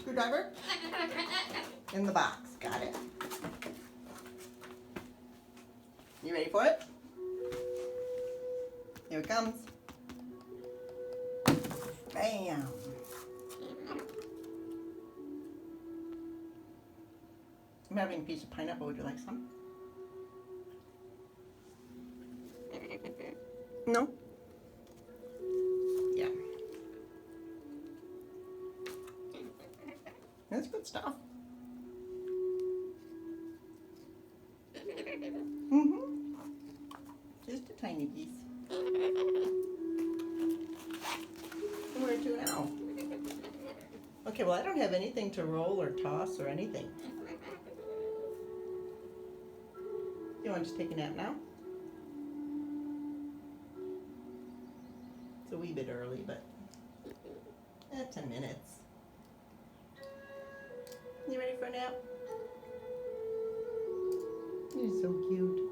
screwdriver? In the box. Got it. You ready for it? Here it comes. Bam! I'm having a piece of pineapple. Would you like some? No? Yeah. That's good stuff. Mm-hmm. Just a tiny piece. Where to now? Okay, well I don't have anything to roll or toss or anything. You want to just take a nap now? It's a wee bit early, but 10 minutes. You ready for a nap? You're so cute.